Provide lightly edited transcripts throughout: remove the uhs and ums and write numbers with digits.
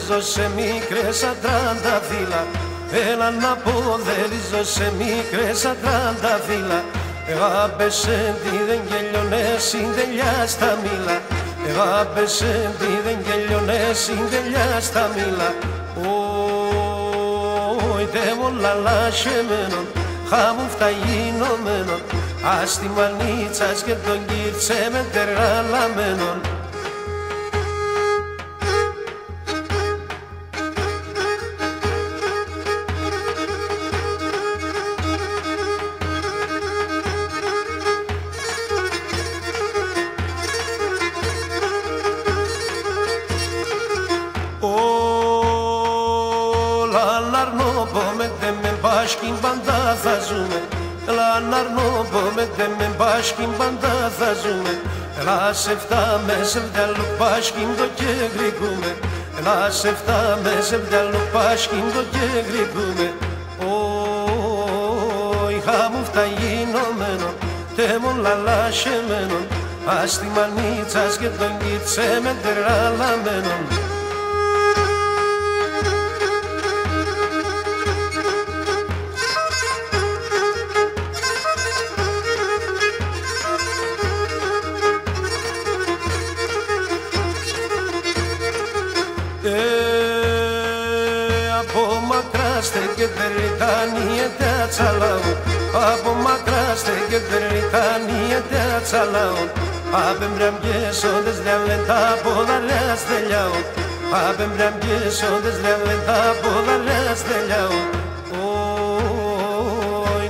ζω σε μικρές σαν τρανταφύλλα. Έλα να ποδερίζω σε μικρές σαν τρανταφύλλα. Απεσέντη δεν γελιώνε συντελιά στα μήλα. Απεσέντη δεν γελιώνε συντελιά στα μήλα. Τε μόλα λάσχεμένον, χάμουν φταγινωμένον. Ας τη μανίτσας και τον κύρτσε με τεραλαμένον. Μπάσκιν πάντα θα ζούμε, έλα να αρνούμε, με μπάσκιν πάντα θα ζούμε. Έλα σε φτάμε σε βδιαλό μπάσκιν το και γρηγούμε. Έλα σε φτάμε σε βδιαλό μπάσκιν το και γρηγούμε. Είχα μου φταγινωμένο, τέμον λαλάσχεμένον. Ας τη μανίτσας και τον κύρτσε με τεραλαμένον. Από μακρά στέκεται ρητάνιεται ατσαλάω. Από μακρά στέκεται ρητάνιεται ατσαλάω. Απεμπραμπιές όντες διαβέντα ποδαλιάς τελειάω. Απεμπραμπιές όντες διαβέντα ποδαλιάς τελειάω.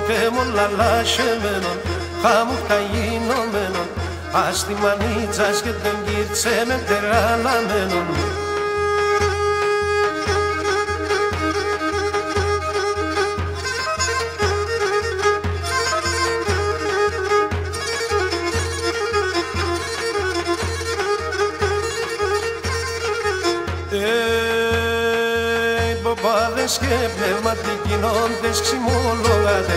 Τε μόλα λάσχεμένον, χάμου φταγινωμένον. Ας τη μανίτσας και τον κύρτσε με τεραλαμένον. Ποπάδες και πνευματικοί νόντες ξυμολογάτε.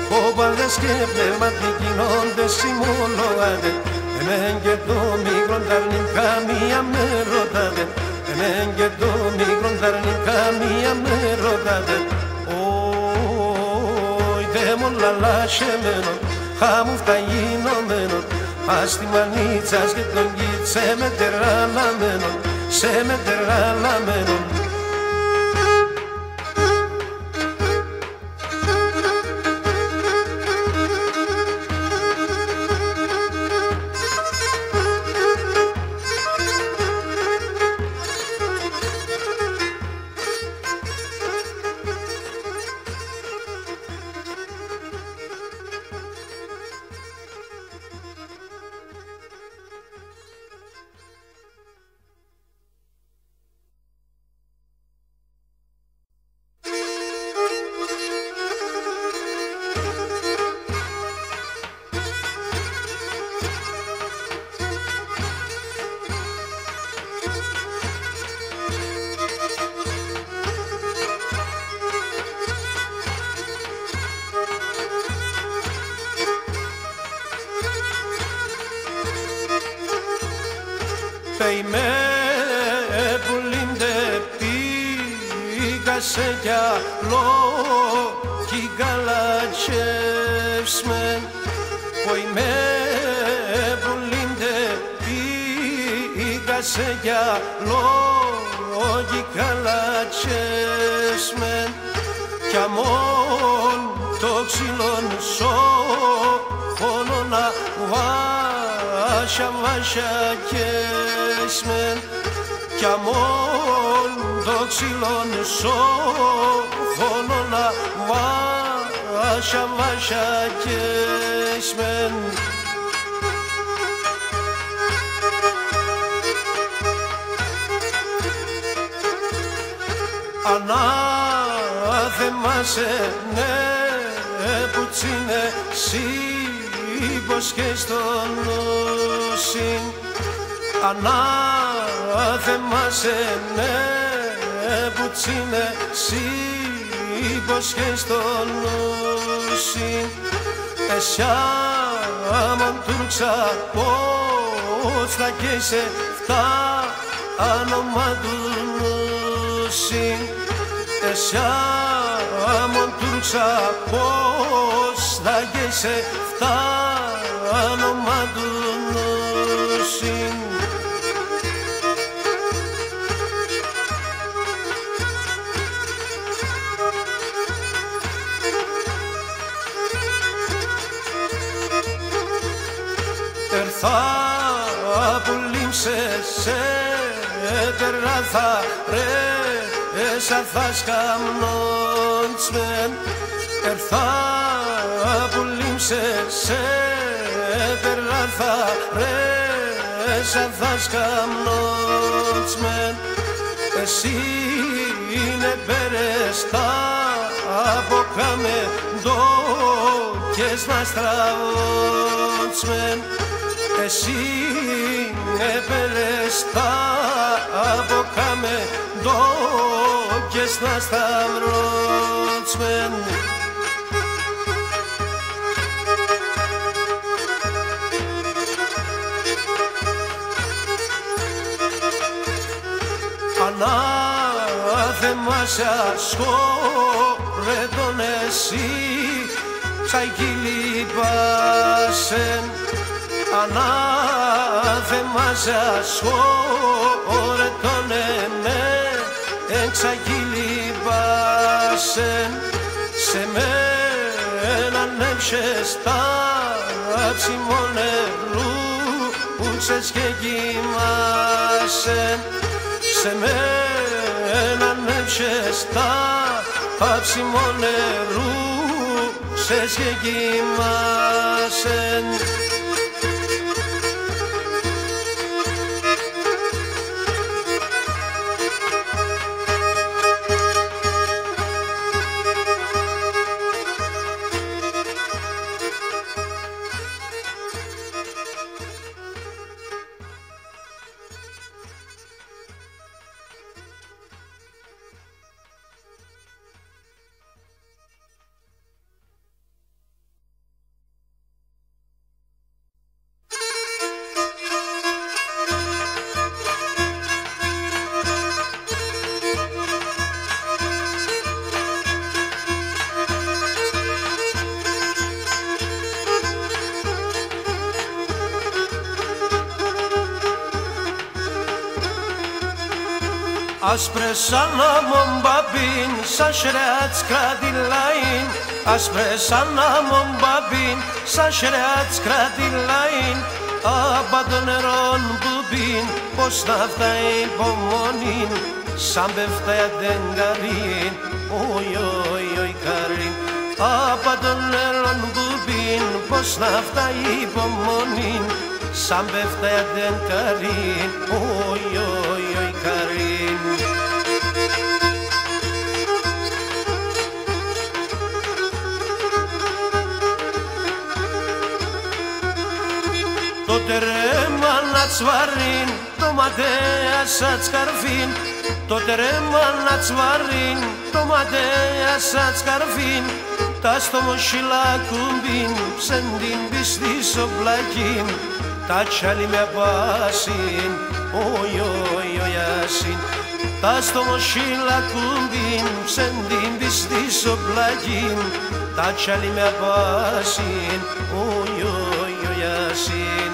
Ποπάδες και πνευματικοί νόντες ξυμολογάτε. Εμέν και το μικρόν ταρνήν καμία με ρωτάτε. Εμέν και το μικρόν ταρνήν καμία με ρωτάτε. Τε μόλα λάσχεμένον, χάμου φταγινωμένον. Ας τη μανίτσας και τον κύρτσε με τεραλαμένον. Σε με τεραλαμένον. Πέιμε πουλίντε πήγα σε γυαλό κι καλατσεύσμεν. Πέιμε πουλίντε πήγα σε γυαλό κι καλατσεύσμεν. Κι αμόν το ξυλόν σώχωνο να βάσια βάσια κέσμεν. Κι αμόν το ξυλόν σώχωνο να βάσια βάσια κέσμεν. Ανάθεμα σε ναι που τσίνε σύμπος και στον νοσήν. Ανάθεμα σε ναι που τσίνε σύμπος και στον νοσήν. Εσιάμαν τουρξα πώς θα και σε φτά άνομα του νοσήν. νοσήν εσιάμον τουρξα πως θα γέσε φτάνομα του νοσήν. Ερθά πουλήμσε σε τεράθα ρε έσα θα σκαμνόντσμεν. Ερθά πουλήμσε σε τεράθα ρε έσα θα σκαμνόντσμεν. Εσύ είναι περαιστά από καμεντό και να στραβόντσμεν. Εσύ επελεστά από καμεντό και να σταυρότσμεν. Ανάθεμα σε ασχόρε τον εσύ ξαγγείλει πάσεν. Ανάθεμα σε ασχόρε τον εμέ εξαγγείλει πάσεν. Σε μένα νέμψες τα ψημό νερού ούξες και κοιμάσεν. Σε μένα νέμψες τα ψημό νερού ούξες και κοιμάσεν. Aspre sana mombabin sa shreat skradilain. Aspre sana mombabin sa shreat skradilain. Abadoneron bubin πως να φτάει υπομονήν. Σαν πέφταια δεν καρύν, οι οι οι καρύν. Abadoneron bubin πως να φτάει υπομονήν. Σαν πέφταια δεν καρύν, οι οι οι καρύν. Το τερέμα να τσβαρίν, το ματέα σα τσκαρφίν. Το τερέμα να τσβαρίν, το ματέα σα τσκαρφίν. Τα στομοσύλλα κουμπίν, ψεντίν πιστή σοπλακίν. Τα τσάλι με πάσιν, οι οι οι ασίν. Τα στομοσύλλα κουμπίν, ψεντίν πιστή σοπλακίν. Τα τσάλι με πάσιν, οι οι οι ασίν.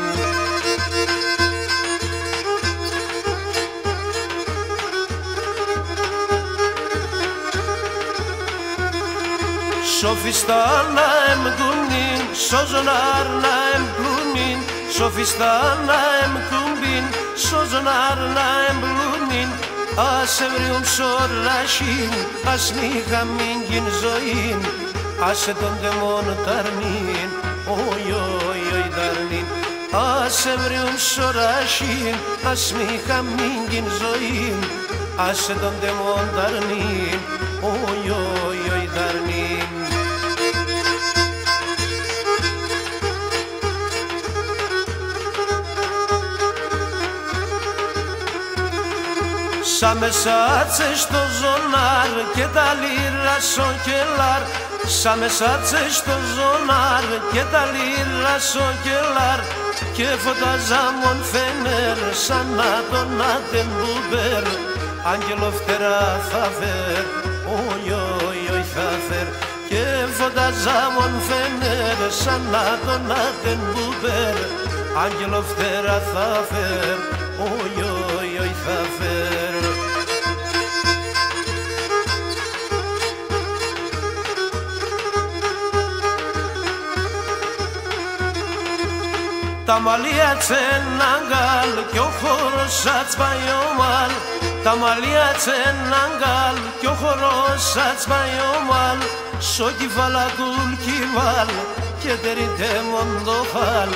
Σοφιστάνα εμκουνίν, σοζονάρ να εμπλουνίν. Σοφιστάνα εμκουμπίν, σοζονάρ να εμπλουνίν. Ας εβριούν σορρασίν, ας μη χαμίγγιν ζωήν. Άσε τον δαιμόν ταρνίν, οι οι οι ταρνίν. Ας εβριούν σορρασίν, ας μη χαμίγγιν ζωήν. Άσε τον δαιμόν ταρνίν, οι οι οι ταρνίν. Σαν μεσάτσε στο ζωνάρ και τα λίρα στο κελάρ. Σαν μεσάτσε στο ζωνάρ και τα λίρα στο κελάρ. Και φωτάζα μον φενέρ σαν να τον άτεν μπουμπέρ. άγγελο φτερά θα φέρ, oi θα φέρ, και φωταζάμον φαίνεται σαν να τον άτεν μπουπέρ, άγγελο φτερά θα φέρ, oi θα φέρ. Τα μαλλιά τσενάγκαλ κι ο χώρος σάτς πάει ο μάλ, τα μαλλιά τσενάγκαλ κι ο χώρος σάτς πάει ο μάλ, σο κυβάλα κουλ κυβάλ και τερίτε μοντοχάλ,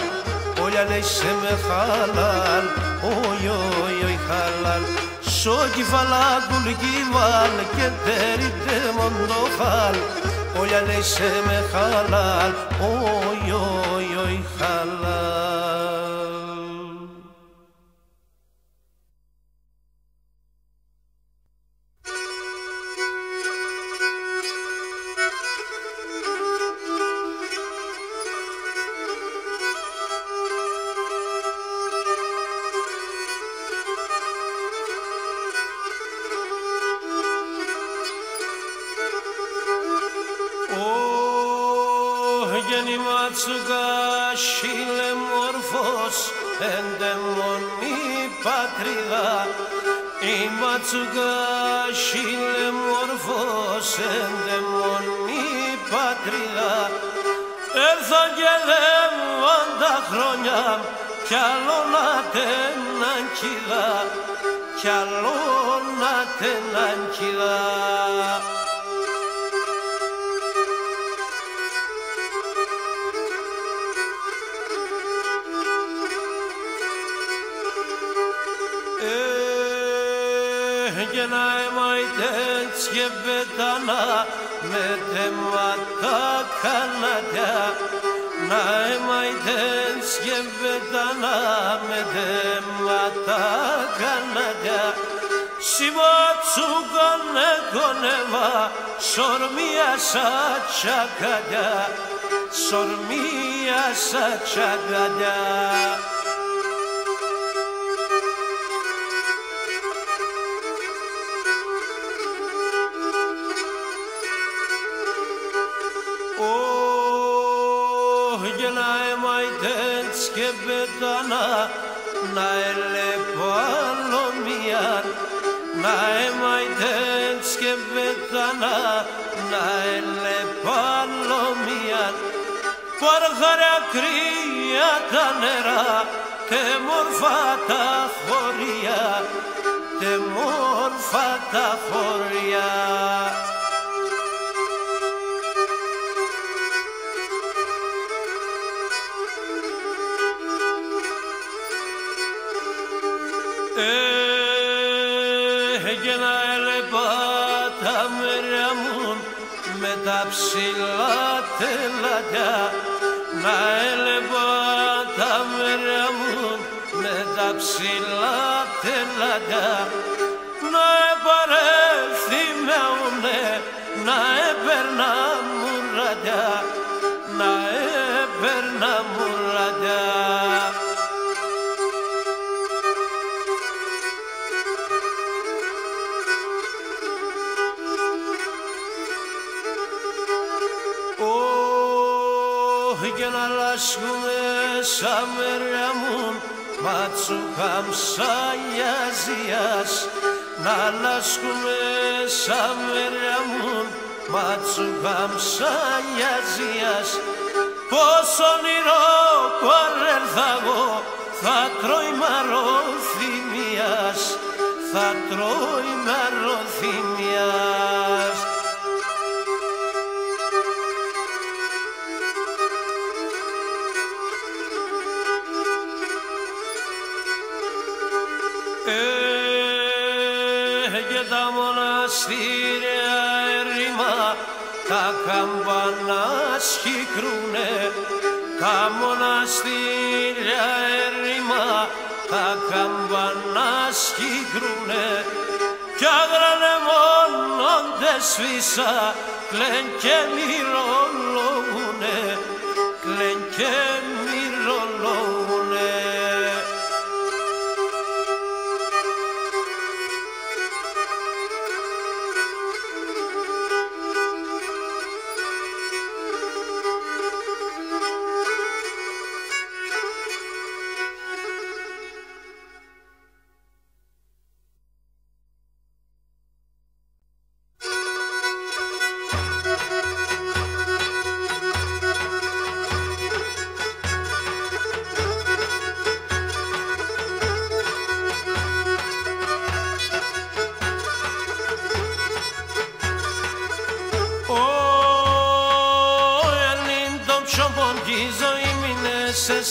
όλια νέισε με χαλάλ, oi χαλάλ, σο κυβάλα κουλ κυβάλ και τερίτε μοντοχάλ, όλια νέισε με χαλάλ, oi χαλάλ. Σίλε μορφός εντεμόν η πατρίδα, η ματσουκά σίλε μορφός εντεμόν η πατρίδα, έρθαν και δεύαν τα χρόνια κι άλλο να τέναν κηδά, κι άλλο να τέναν κηδά. Και να εμαϊτέτς και πετάνα με τεμάτα κανατιά, να εμαϊτέτς και πετάνα με τεμάτα κανατιά, σιβατσούκανε κονέβα σορμία σα τσακαδιά, σορμία σα τσακαδιά. Και πετάνα να ελεπαλωμίαν, να εμαϊτέτς και πετάνα να ελεπαλωμίαν, παρχαρя κρύα τα νερά, τε μόρφα τα χωριά, τε μόρφα τα χωριά. Και να έλεπα τα μέρια μου με τα ψηλά τελατιά, να έλεπα τα μέρια μου με τα ψηλά τελατιά, να επαρέλθει με ουνέ, να έπαιρνα μουραντιά, να έπαιρνα μουραντιά. Και να λάσκουμε σαν μεριά μου ματσουκάμ σαγιαζίας, να λάσκουμε σαν μεριά μου ματσουκάμ σαγιαζίας, πως όνειρο παρέλθα εγώ θα τρώει μαροθυμίας, θα τρώει μαροθυμίας. Και τα μοναστήρια ερήμα, τα καμπανά σχικρούνε, τα μοναστήρια ερήμα, τα καμπανά σχικρούνε, κι άγρανε μόνον δε σβήσα, κλαιν και μυρολογούνε, κλαιν και μυρολογούνε.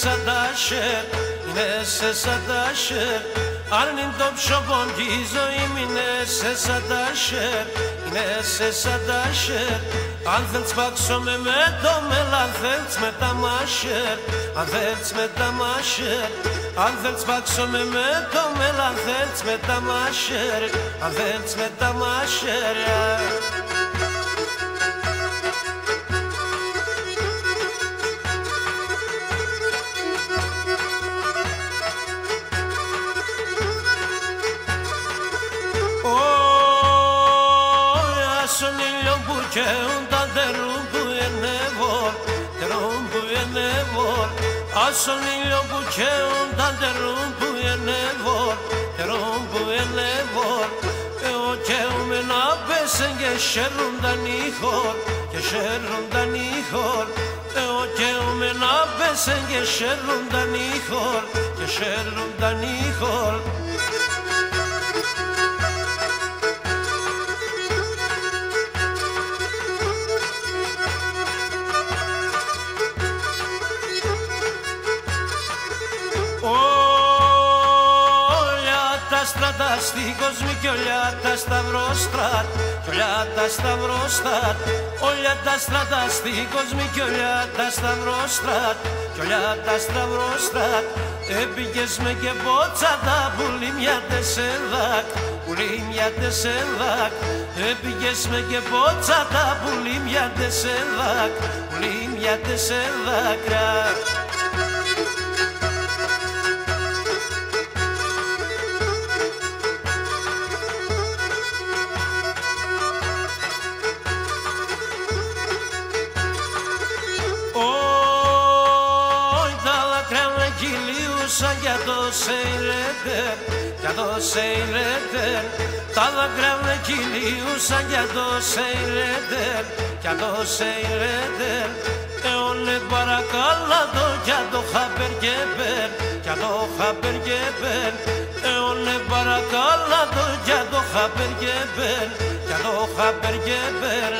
σαν τα σερ, είναι σε σαν τα σερ. Αν είναι το ψωμόν κι η ζωή μου είναι σε σαν τα σερ, είναι σε σαν τα σερ. Αν θέλεις πάξομαι με το μέλ, αν θέλεις με τα μασέρ, αν θέλεις με τα μασέρ. Αν θέλεις πάξομαι με το μέλ, αν θέλεις με τα μασέρ, αν θέλεις με τα μασέρ. Son ήλιο που καίουν τα τερούν που είναι βολ, τερούν που είναι βολ. Άσον ήλιο που καίουν τα τερούν που είναι βολ, τερούν που είναι βολ. Εγώ καίουμε να πέσεν και σέρουν τα νύχορ, και σέρουν τα νύχορ. Εγώ καίουμε να πέσεν και σέρουν τα νύχορ, και σέρουν τα νύχορ. Στράτα στη κοσμή κι ολιά τα σταυρόστρατ, κι ολιά τα σταυρόστρατ. Ολιά τα στράτα στη κοσμή κι ολιά τα σταυρόστρατ, κι ολιά τα σταυρόστρατ. Έπηκες με και πότσατα πουλί μια τεσσεδάκ, πουλί μια τεσσεδάκ. Έπηκες με και πότσατα πουλί μια τεσσεδάκ, πουλί μια τεσσεδάκ. Για το σέιλετερ, για το σέιλετερ. Τα δάκρυα με κυλίουσαν για το σέιλετερ, για το σέιλετερ. Εόλε παρακαλά το για το χαπεργέπερ, για το χαπεργέπερ. Εόλε παρακαλά το για το χαπεργέπερ, για το χαπεργέπερ.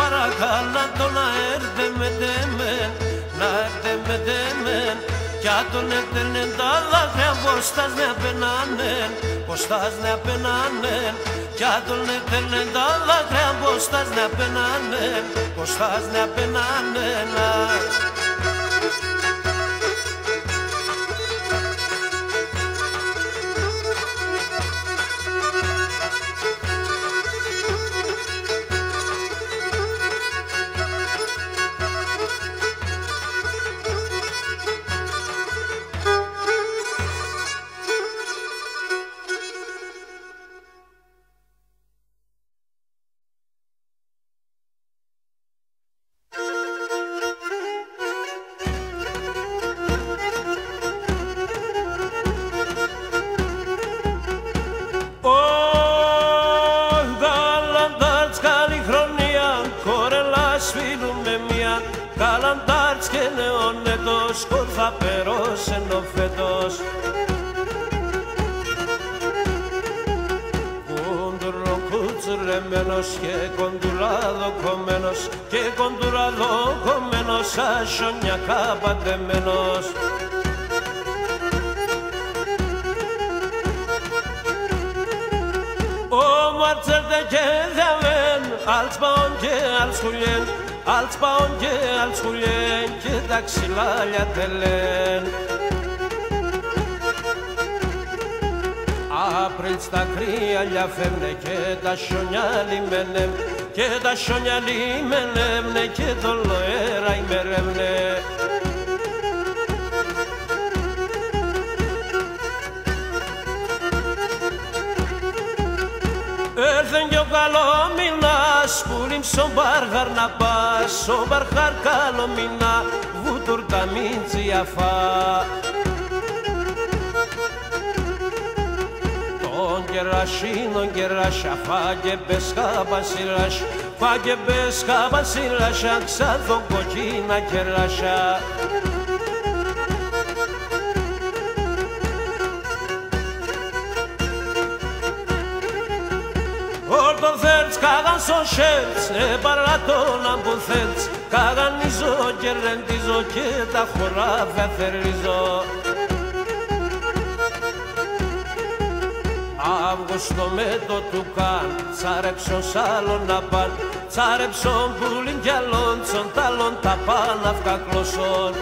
Παρακαλά τον να έρθε με τεμέν, να έρθε με τεμέν. Κι αν τον έτερνε τα δάκρυα πως τας με απενάνεν, πως τας με απενάνεν. Κι αν τον έτερνε τα δάκρυα πως τας με απενάνεν, πως τας με απενάνεν. Καλαντάρτς και νεονέτος, κόρθα περώσεν ο φέτος. Κοντουρλο κουτσουρεμένος και κοντουράδο κομμένος, και κοντουράδο κομμένος, ασιονιακά παντεμένος. Ο Μαρτσέλτε και διαβέν, αλς παόν και αλς χουλιέν, αλς παόν και αλς χουλιέν, και τα ξυλάλια τελέν. Απρίλ στα κρύαλια φεύγνε και τα σιόνια λιμένε, και τα σιόνια λιμένε, και το λοέρα ημερεύνε. Έρθεν κι ο καλομήνας που λίμψε ο Μπαρχάρ να πας, ο Μπαρχάρ καλομήνα βούτουρ τα μίτσια φά. Τον κερασίνον κεράσια φά και πέσκα βασιλάς, Πάγε μπέσκα βασίλασσα, ξάδω κοκκίνα κερλάσσα. Όλτο θέρτς κάγαν στο σέρτς, παρατώνα που θέτς, καγανίζω και ρεντίζω και τα χωράφια θερίζω. Αύγουστο με το τουκάν, τσάρεψον σ' άλλο να παν, τσάρεψον πουλιν κι αλόντσον, ταλόν τα πάναυκα κλωσόν.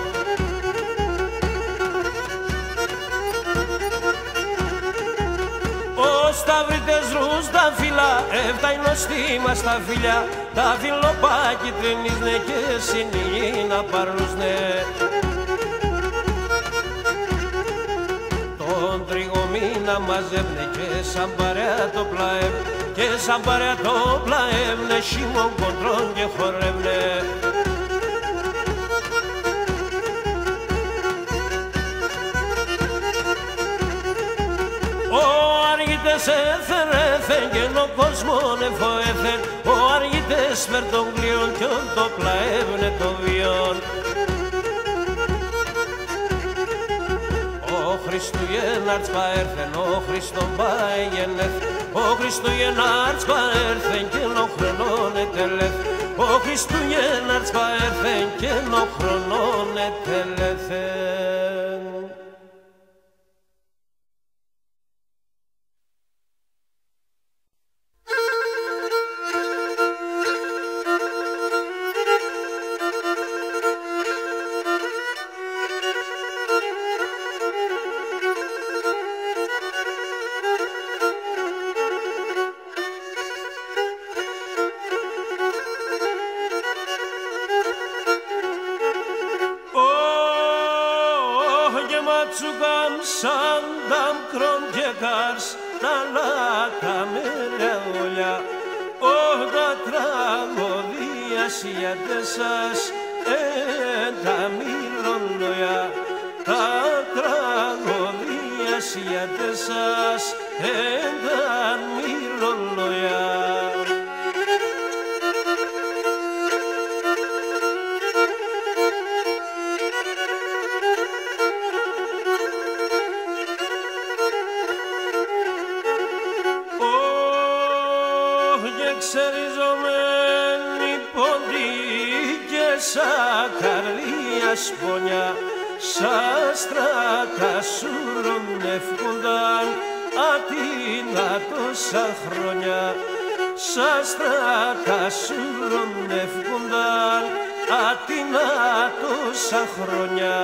Ως τα βρύτες ρούς τα φύλλα, έφταεινο στήμα στα φιλιά, τα φιλοπάκι τρινίσνε και συνηγή να παρνούσνε. Τον τριγωμήνα μαζεύνε και σαν παρέα το πλαεύ, και σαν παρέα το πλαεύνε, σίμων κοντρών και χορεύνε. Έθεν έθεν και ο κόσμον εφοέθεν, ο αργητές μερ των κλείων κι όν το πλαεύνε το βιόν. Ο Χριστουγένναρτς παέρθεν, ο Χριστόν παεγενέθ, ο Χριστουγένναρτς παέρθεν και ο χρονών ετελέθ, ο Χριστουγένναρτς παέρθεν και ο χρονών ετελέθεν. Τσουκάμ σαν ταμ κρόν και κάρς, τα λάκα μεριά ολιά, τα τραγωδία σιάτες σας, τα μιλολοιά, τα τραγωδία σιάτες σας, τα μιλολοιά. Ξεριζωμένοι ποντί και σαν καρδία σπονιά, σαν στράτα σου ρομνεύκονταν ατίνα τόσα χρόνια, σαν στράτα σου ρομνεύκονταν ατίνα τόσα χρόνια.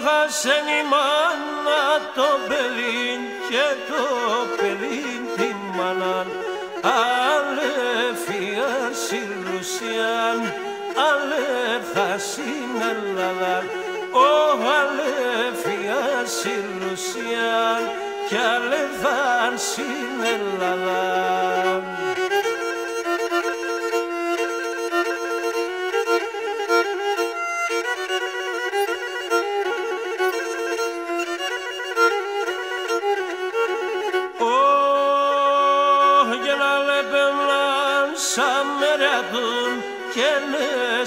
Χάσεν η μάνα το παιδί και το παιδί τη μάναν, αλεφιάς η Ρουσιάν, αλεφθάς στην Ελλάδαν, ο αλεφιάς η Ρουσιάν κι αλεφθάν στην Ελλάδαν. Και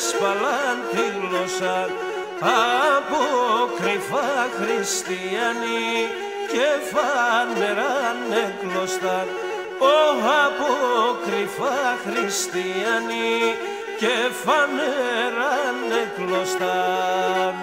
σπαλάν τη γλώσσα από κρυφά χριστιανοί και φανεράν εκλώσταν, από κρυφά χριστιανοί και φανεράν εκλώσταν.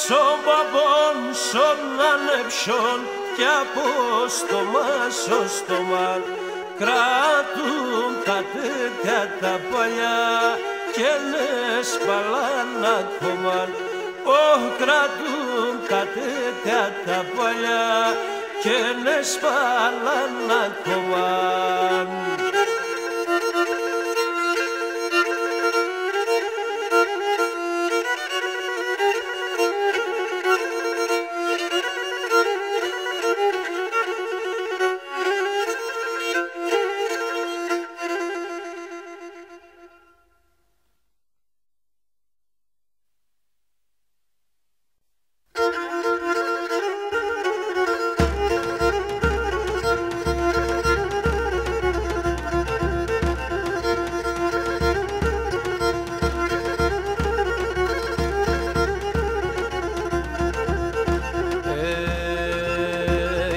Σον παπών, σον ανεψιών κι από στόμα σον στόμα κρατούν τα τέτοια τα παλιά και σπαλάν ακόμα. Κρατούν τα τέτοια τα παλιά και νεσπάλαν ακόμαν.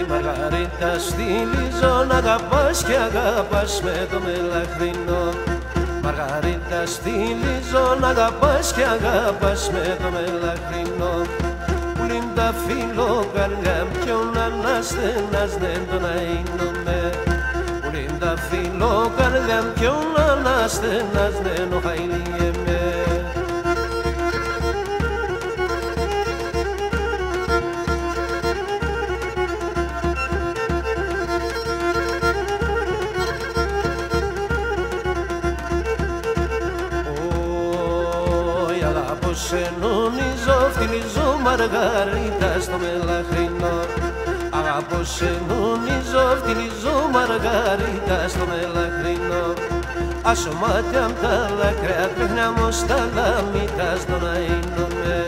Μαργαρίτα στυλίζω να αγαπάς και αγαπάς με το μελαχρινό. Μαργαρίτα στυλίζω να αγαπάς και αγαπάς με το μελαχρινό. Πουλήν τα φιλοκαριά ποιον αναστένας δεν τον αείνομαι. Πουλήν τα φιλοκαριά ποιον αναστένας δεν ο χαϊλιέμαι. Ενώνιζω, φτυλίζω Μαργαρίτα στο μελαχρινό. Αγαπώ σε ενώνιζω, φτυλίζω Μαργαρίτα στο μελαχρινό. Άσο μάτια μ' τα δάκρυα τρέχνια μου στα λαμίτας τον αείνομαι.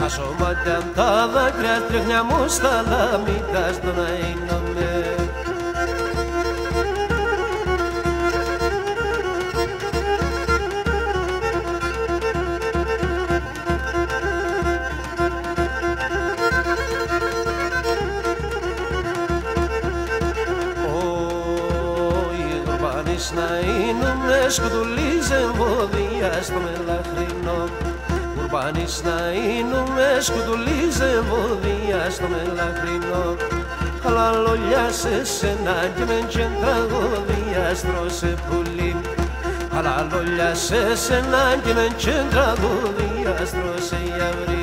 Άσο μάτια μ' τα δάκρυα τρέχνια μου στα λαμίτας τον αείνομαι. Ναείνουμε σκουτουλίζε εμβόδια στο μελαχρινό. Κουρμπάνης ναείνουμε σκουτουλίζε εμβόδια στο μελαχρινό. Αλλά λόγια σε σένα και μεν και τραγωδία στρώσε πουλί. Αλλά λόγια σε σένα και μεν και τραγωδία στρώσε η αυρή.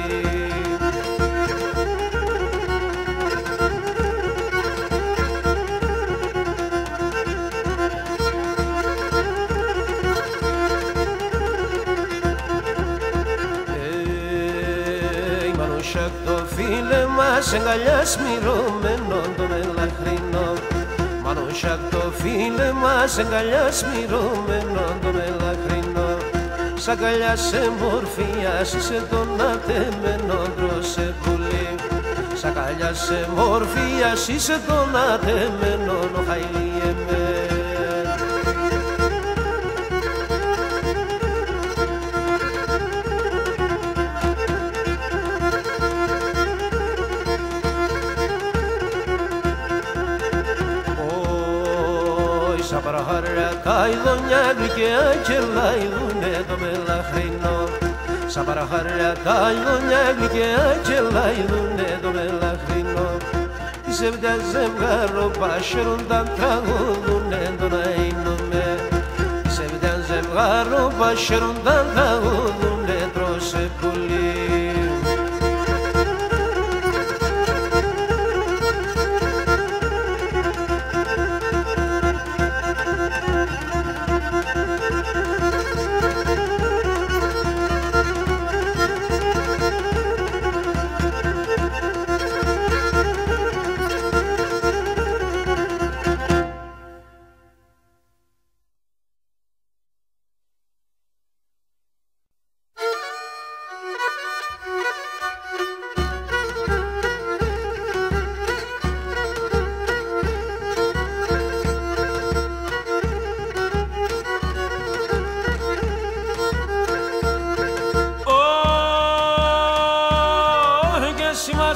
Το φίλε μας εγκαλιάς μυρωμένο το μελαχρινό. Μανούσακ το φίλε μας εγκαλιάς μυρωμένο το μελαχρινό. Σ' αγκαλιάσε μορφιάς είσαι τον ατεμένο τρώσε πουλί. Σ' αγκαλιάσε μορφιάς είσαι τον ατεμένο ο χαϊλιέμαι. Σαν παραχαριά τα ειδονιά γλυκιά και λαϊδούνε το μελαχρινό. Σαν παραχαριά τα ειδονιά γλυκιά και λαϊδούνε το μελαχρινό. Τις εβδιά ζευγάρο πάσχερουν τα τραγουδούνε τον αείνομαι. Τις εβδιά ζευγάρο πάσχερουν τα τραγουδούνε τρώσε πουλί.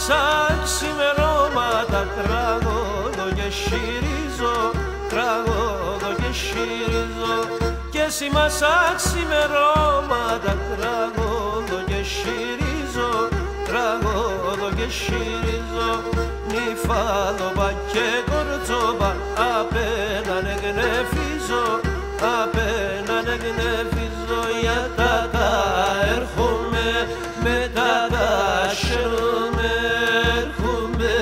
Σαν ξημερώματα τραγωδώ και χειρίζω, τραγωδώ και χειρίζω. Και εσύ μας σαν ξημερώματα τραγωδώ και χειρίζω, τραγωδώ και χειρίζω. Νυφάδοπα και κορτσόπα απέναν εγνεφίζω, απέναν εγνεφίζω. Για τα έρχομαι μετά τα χαίρομαι. Έρχομαι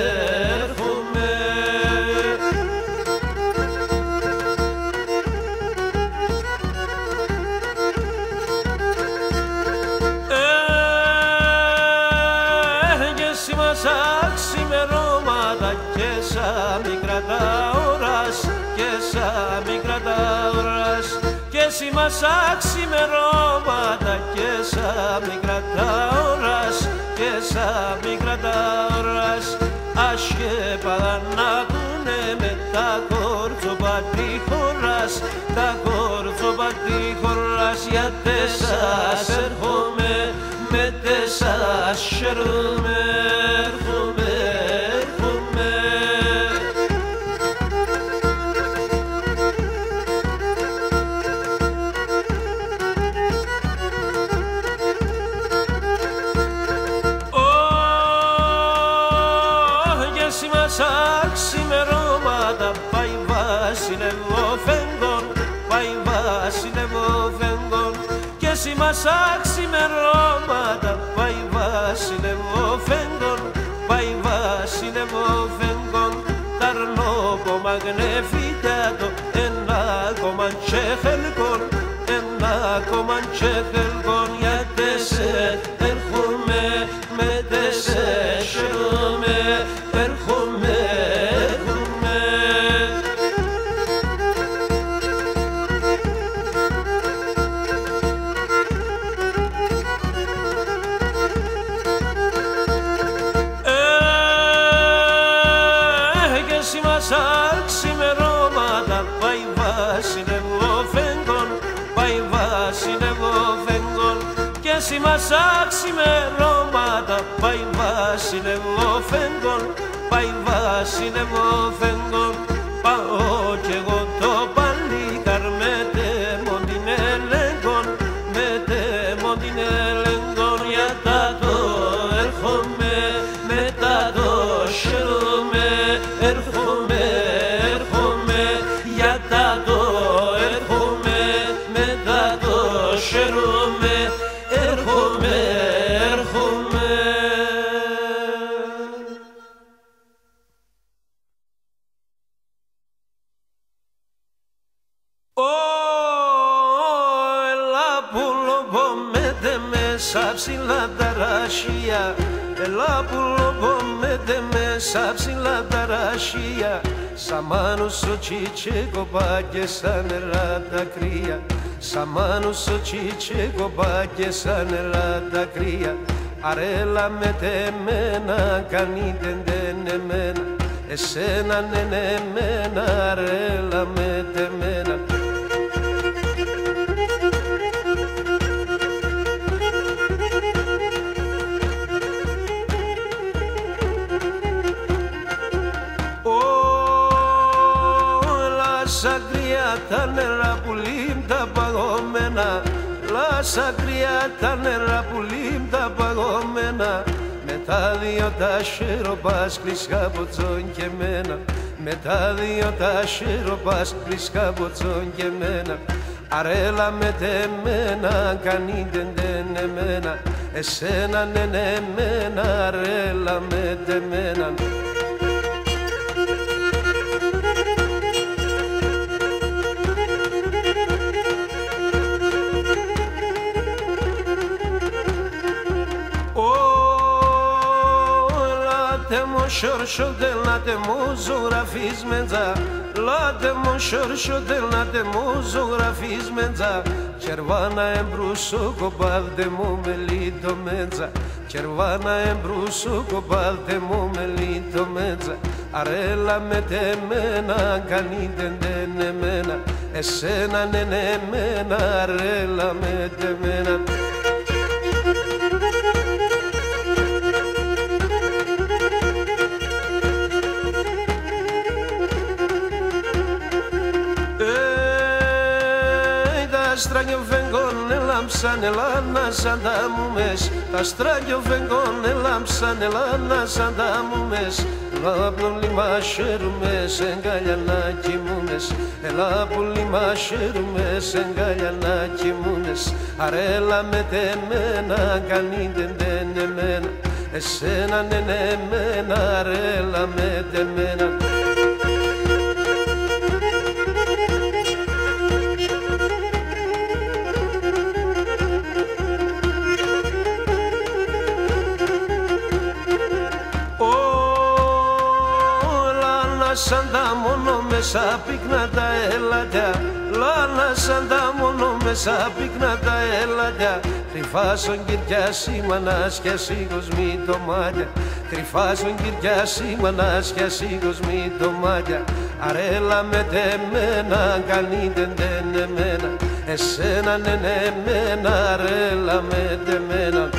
κρατά ώρας και σαν μη κρατά ώρας και εσύ μας αξιμερώματα και σαν μη κρατά ώρας και σαν μη κρατά ώρας ασκέπα να ακούνε με τα κόρτσοπα τη χώρας τα κόρτσοπα τη χώρας γιατί σας έρχομαι με τεσάς χαίρομαι έρχομαι αξιμερώματα πάει βασιλεύω φεγγόν πάει βασιλεύω φεγγόν και εσύ μας αξιμερώματα πάει βασιλεύω φεγγόν πάει βασιλεύω φεγγόν ταρνόπο μαγνεφίτατο ένα κομμαν τσεχελκόν ένα κομμαν τσεχελκόν γιατί σε έρχομαι με τεσές χαίρομαι έρχομαι αξιμερώματα πάει βασιλεύω φεγγόν πάει βασιλεύω φεγγόν και εσύ μας αξιμερώματα πάει βασιλεύω φεγγόν πάει βασιλεύω φεγγόν πάω κι εγώ το παλίκαρ με τέμον την ελέγγον με τέμον την ελέγγον γιατί το έρχομαι μετά το χαίρομαι έρχομαι χαίρομαι, έρχομαι, έρχομαι. Έλα που λομπομέτε μέσα ψηλά τα ρashia, έλα που λομπομέτε μέσα ψηλά τα ρashia, σαν μάνος ο τσιτσέκοπα και σαν νερά τα κρύα. Σαν μάνος ο τσιτσέκοπα και σαν νερά τα κρύα αρέλα με τεμένα κάνει τεντεν εμένα εσένα ναι εμένα αρέλα με τεμένα Λάσσα τα νερά που λύμ τα παγωμένα Λάσσα τα νερά που λύμ τα παγωμένα με τα δύο τα χέροπας κλεισκα ποτσόν και μένα με τα δύο τα χέροπας κλεισκα ποτσόν και μένα αρέλα με τεμένα κάνει τεντεν εμένα εσένα ναι εμένα αρέλα με τεμένα Șorșodel la te muzografiz menza La te șorșodel la te muzografiz menza Cervana embruso copal de mumelito menza Cervana embruso copal de mumelito menza Arela me temena caniden de nemena Esena nene mena arela me temena Στράγιο φεγγόν ελάμψαν ελάνα σαν τα μου μες Τα στράγιο φεγγόν ελάμψαν ελάνα σαν τα μου μες Ελά πολύ μαχαίρουμε σε αγκαλιά να κοιμούμες Ελά πολύ μαχαίρουμε σε αγκαλιά να κοιμούμες Αρέλα με τεμένα κανείτε δεν εμένα Εσένα ναι εμένα αρέλα με τεμένα Σαν τα μόνο μέσα πυκνά τα έλατια, λάνα σαν τα μόνο μέσα πυκνά τα έλατια. Κρυφά στον Κυριά σήμανας και σίγος μη το μάτια, κρυφά στον Κυριά σήμανας και σίγος μη το μάτια. Αρέλα με τεμένα, κανείτε δεν εμένα, εσένα ναι εμένα, αρέλα με τεμένα.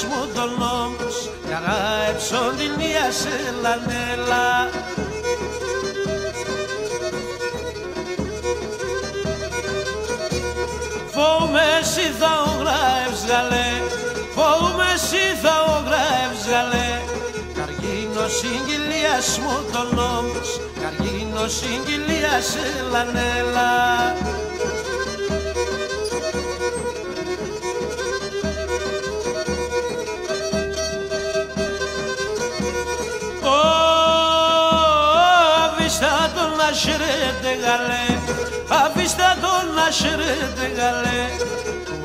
Μου τον νόμος, καρά έψον την Ιασελανέλα. Φόουμε εσύ θα ογράευς γαλέ, φόουμε εσύ θα ογράευς γαλέ. Καργίνος συγκυλίας μου τον νόμος, καργίνος συγκυλίας Ελανέλα. Şerede gale, avista donna şerede gale.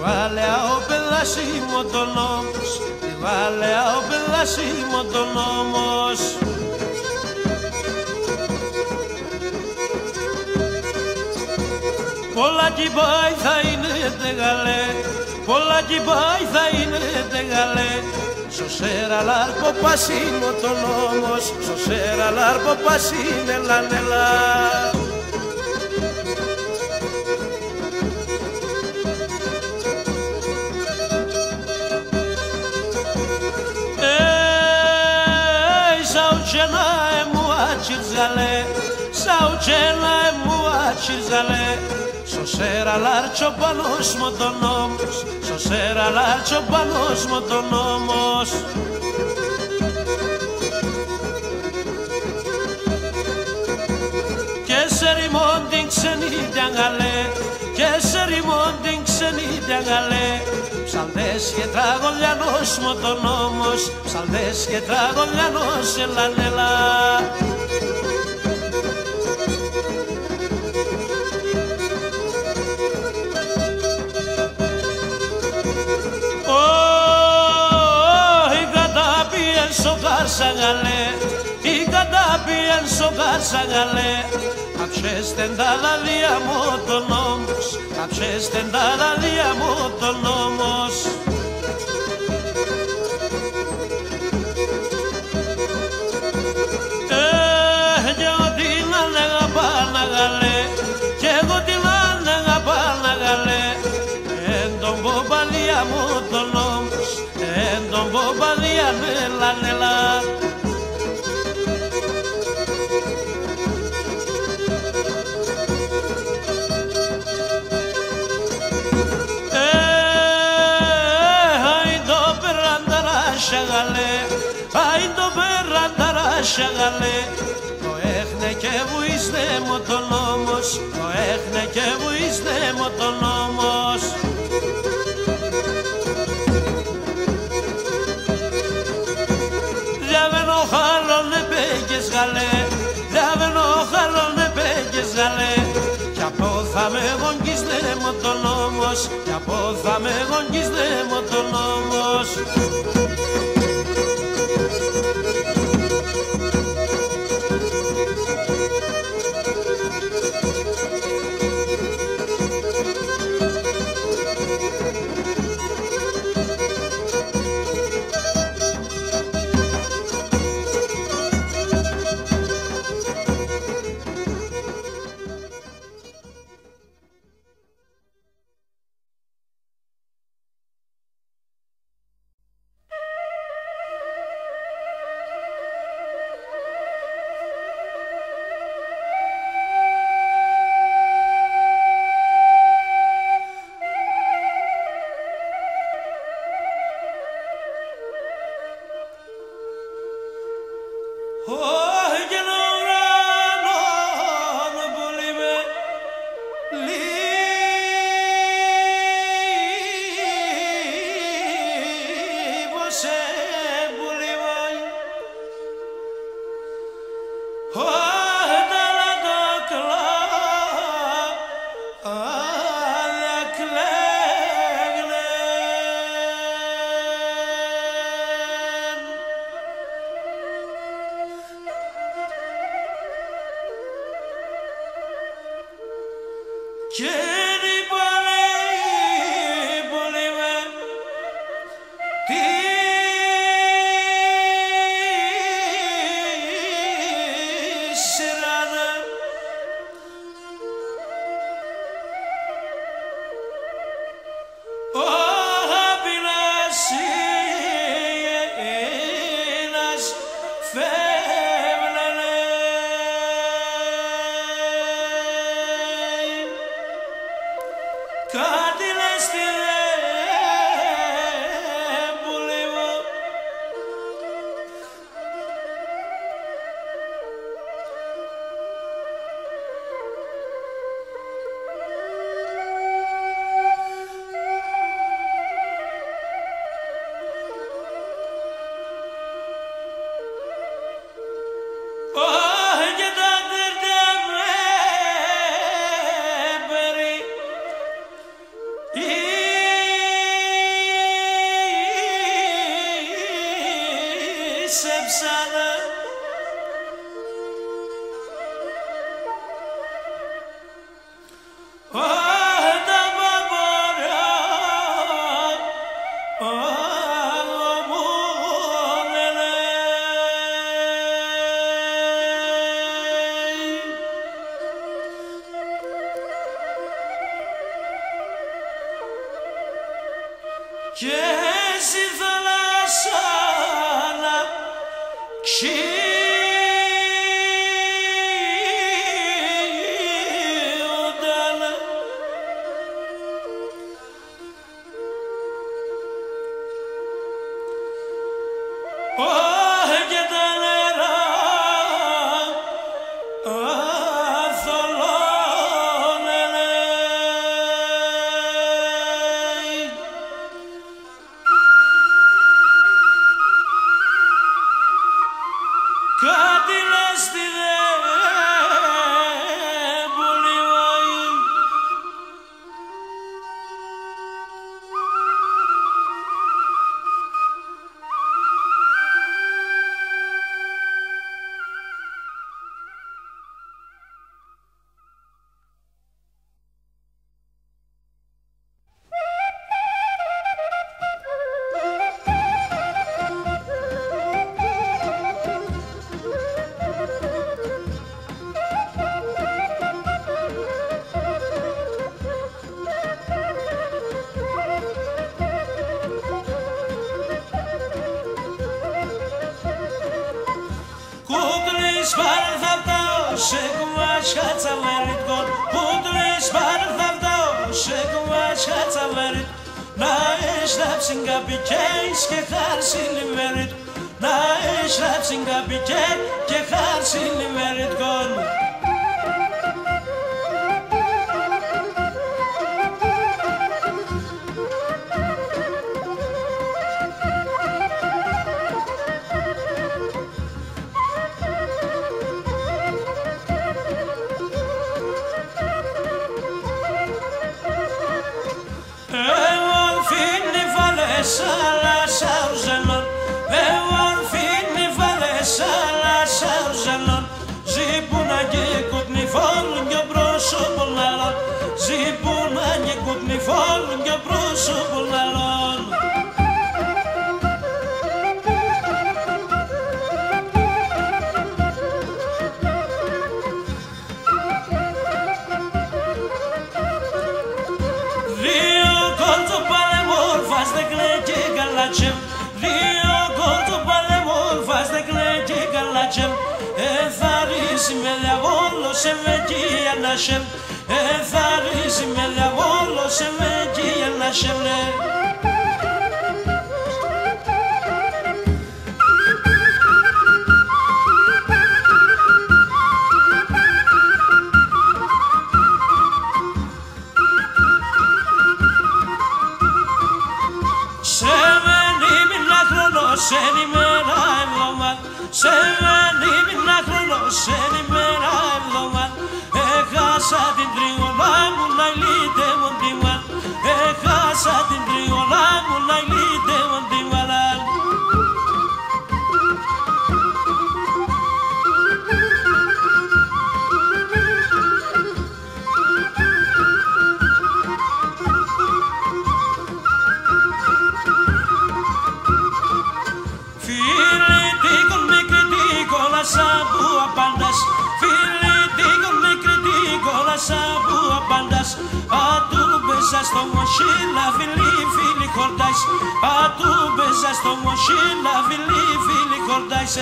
Vale ao pedasimo τον νόμος, vale ao pedasimo τον νόμος. Πολλά κι πάει θα είναι γαλέ, πολλά κι πάει θα είναι γαλέ. Σωσέρα λάρκο πασίνο τον νόμος, σωσέρα λάρκο πασίνε λανελά. Σαουτσένα μου ατσιρζαλέ, σαουτσένα μου ατσιρζαλέ. Σωσέρα λάρτσο πανός μου τον νόμος, σωσέρα λάρτσο πανός μου τον νόμος. Και σε ρημόν την ξενίδια γαλέ, και σε ρημόν την ξενίδια γαλέ. Ψαλτές και τραγωλιανός μου τον νόμος, ψαλτές και τραγωλιανός ελανέλα. Σαγαλέ, η κατάπιεν σοκάρ σαγαλέ. Αψέστεν τα λαδία μου τον νόμος, αψέστεν τα λαδία μου τον νόμος. Και εγώ την ανέγα πάνα γαλέ, και εγώ την ανέγα πάνα γαλέ. Εν τον ποπαλία μου τον νόμος, εν τον ποπαλία νελα. Şagale, το έχνε και βουίστε μου τον νόμος, το έχνε και βουίστε μου τον νόμος. Διαβαίνω χαλώνε πέγες γαλέ, διαβαίνω χαλώνε πέγες γαλέ. Κι από θα με γονγκίσνε μου τον νόμος, κι από θα με γονγκίσνε μου τον νόμος. απαντάς. Ατού μπέζα στο μοσίλα φίλοι χορτάεις. Ατού μπέζα στο μοσίλα φίλοι χορτάεις.